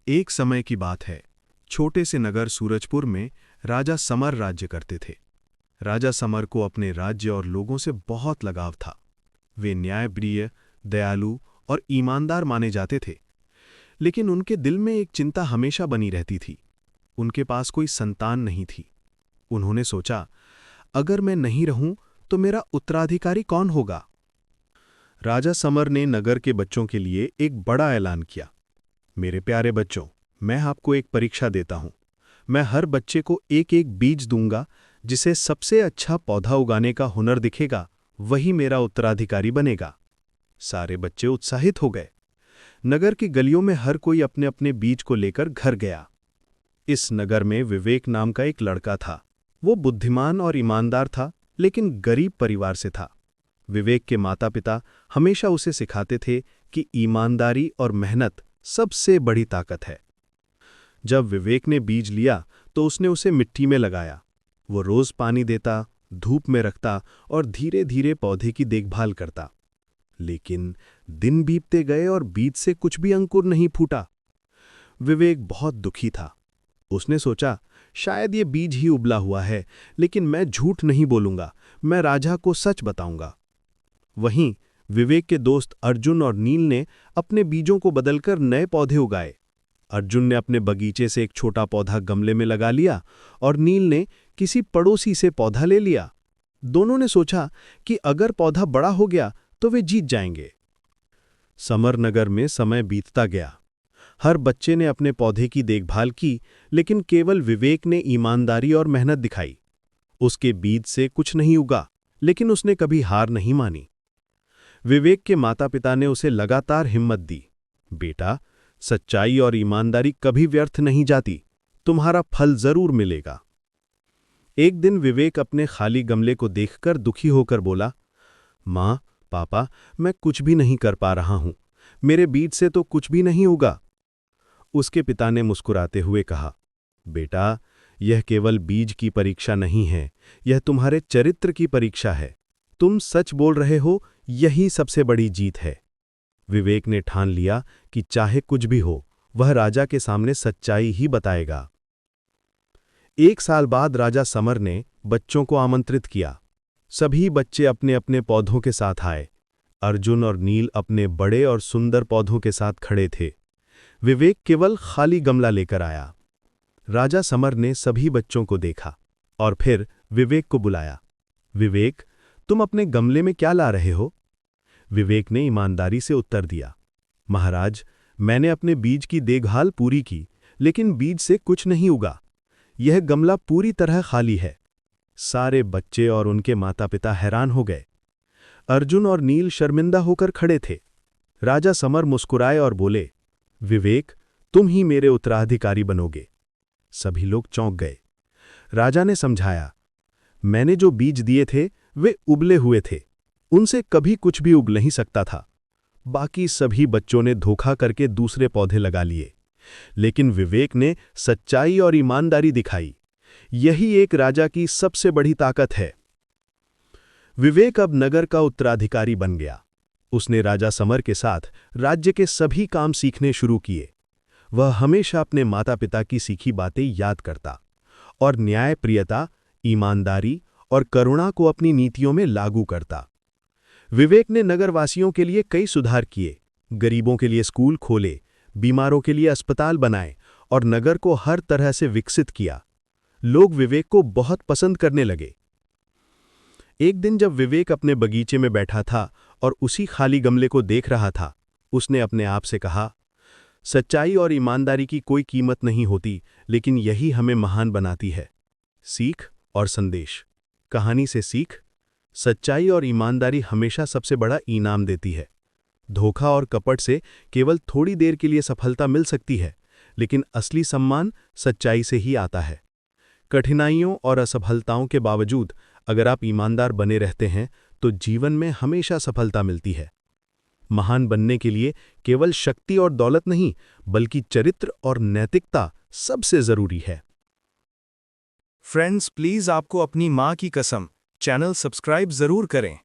एक समय की बात है। छोटे से नगर सूरजपुर में राजा समर राज्य करते थे। राजा समर को अपने राज्य और लोगों से बहुत लगाव था। वे न्यायप्रिय, दयालु और ईमानदार माने जाते थे। लेकिन उनके दिल में एक चिंता हमेशा बनी रहती थी। उनके पास कोई संतान नहीं थी। उन्होंने सोचा, अगर मैं नहीं रहूं तो मेरा उत्तराधिकारी कौन होगा? राजा समर ने नगर के बच्चों के लिए एक बड़ा ऐलान किया। मेरे प्यारे बच्चों, मैं आपको एक परीक्षा देता हूं। मैं हर बच्चे को एक एक बीज दूंगा। जिसे सबसे अच्छा पौधा उगाने का हुनर दिखेगा, वही मेरा उत्तराधिकारी बनेगा। सारे बच्चे उत्साहित हो गए। नगर की गलियों में हर कोई अपने अपने बीज को लेकर घर गया। इस नगर में विवेक नाम का एक लड़का था। वो बुद्धिमान और ईमानदार था, लेकिन गरीब परिवार से था। विवेक के माता पिता हमेशा उसे सिखाते थे कि ईमानदारी और मेहनत सबसे बड़ी ताकत है। जब विवेक ने बीज लिया तो उसने उसे मिट्टी में लगाया। वो रोज पानी देता, धूप में रखता और धीरे धीरे पौधे की देखभाल करता। लेकिन दिन बीतते गए और बीज से कुछ भी अंकुर नहीं फूटा। विवेक बहुत दुखी था। उसने सोचा, शायद ये बीज ही उबला हुआ है, लेकिन मैं झूठ नहीं बोलूंगा। मैं राजा को सच बताऊंगा। वहीं विवेक के दोस्त अर्जुन और नील ने अपने बीजों को बदलकर नए पौधे उगाए। अर्जुन ने अपने बगीचे से एक छोटा पौधा गमले में लगा लिया और नील ने किसी पड़ोसी से पौधा ले लिया। दोनों ने सोचा कि अगर पौधा बड़ा हो गया तो वे जीत जाएंगे। समरनगर में समय बीतता गया। हर बच्चे ने अपने पौधे की देखभाल की, लेकिन केवल विवेक ने ईमानदारी और मेहनत दिखाई। उसके बीज से कुछ नहीं उगा, लेकिन उसने कभी हार नहीं मानी। विवेक के माता पिता ने उसे लगातार हिम्मत दी। बेटा, सच्चाई और ईमानदारी कभी व्यर्थ नहीं जाती। तुम्हारा फल जरूर मिलेगा। एक दिन विवेक अपने खाली गमले को देखकर दुखी होकर बोला, माँ, पापा, मैं कुछ भी नहीं कर पा रहा हूं। मेरे बीज से तो कुछ भी नहीं उगा। उसके पिता ने मुस्कुराते हुए कहा, बेटा, यह केवल बीज की परीक्षा नहीं है, यह तुम्हारे चरित्र की परीक्षा है। तुम सच बोल रहे हो, यही सबसे बड़ी जीत है। विवेक ने ठान लिया कि चाहे कुछ भी हो, वह राजा के सामने सच्चाई ही बताएगा। एक साल बाद राजा समर ने बच्चों को आमंत्रित किया। सभी बच्चे अपने अपने पौधों के साथ आए। अर्जुन और नील अपने बड़े और सुंदर पौधों के साथ खड़े थे। विवेक केवल खाली गमला लेकर आया। राजा समर ने सभी बच्चों को देखा और फिर विवेक को बुलाया। विवेक, तुम अपने गमले में क्या ला रहे हो? विवेक ने ईमानदारी से उत्तर दिया, महाराज, मैंने अपने बीज की देखभाल पूरी की, लेकिन बीज से कुछ नहीं उगा। यह गमला पूरी तरह खाली है। सारे बच्चे और उनके माता पिता हैरान हो गए। अर्जुन और नील शर्मिंदा होकर खड़े थे। राजा समर मुस्कुराए और बोले, विवेक, तुम ही मेरे उत्तराधिकारी बनोगे। सभी लोग चौंक गए। राजा ने समझाया, मैंने जो बीज दिए थे वे उबले हुए थे। उनसे कभी कुछ भी उग नहीं सकता था। बाकी सभी बच्चों ने धोखा करके दूसरे पौधे लगा लिए, लेकिन विवेक ने सच्चाई और ईमानदारी दिखाई। यही एक राजा की सबसे बड़ी ताकत है। विवेक अब नगर का उत्तराधिकारी बन गया। उसने राजा समर के साथ राज्य के सभी काम सीखने शुरू किए। वह हमेशा अपने माता पिता की सीखी बातें याद करता और न्यायप्रियता, ईमानदारी और करुणा को अपनी नीतियों में लागू करता। विवेक ने नगरवासियों के लिए कई सुधार किए, गरीबों के लिए स्कूल खोले, बीमारों के लिए अस्पताल बनाए और नगर को हर तरह से विकसित किया। लोग विवेक को बहुत पसंद करने लगे। एक दिन जब विवेक अपने बगीचे में बैठा था और उसी खाली गमले को देख रहा था, उसने अपने आप से कहा, सच्चाई और ईमानदारी की कोई कीमत नहीं होती, लेकिन यही हमें महान बनाती है। सीख और संदेश। कहानी से सीख, सच्चाई और ईमानदारी हमेशा सबसे बड़ा इनाम देती है। धोखा और कपट से केवल थोड़ी देर के लिए सफलता मिल सकती है, लेकिन असली सम्मान सच्चाई से ही आता है। कठिनाइयों और असफलताओं के बावजूद अगर आप ईमानदार बने रहते हैं तो जीवन में हमेशा सफलता मिलती है। महान बनने के लिए केवल शक्ति और दौलत नहीं, बल्कि चरित्र और नैतिकता सबसे जरूरी है। फ्रेंड्स, प्लीज आपको अपनी मां की कसम चैनल सब्सक्राइब जरूर करें।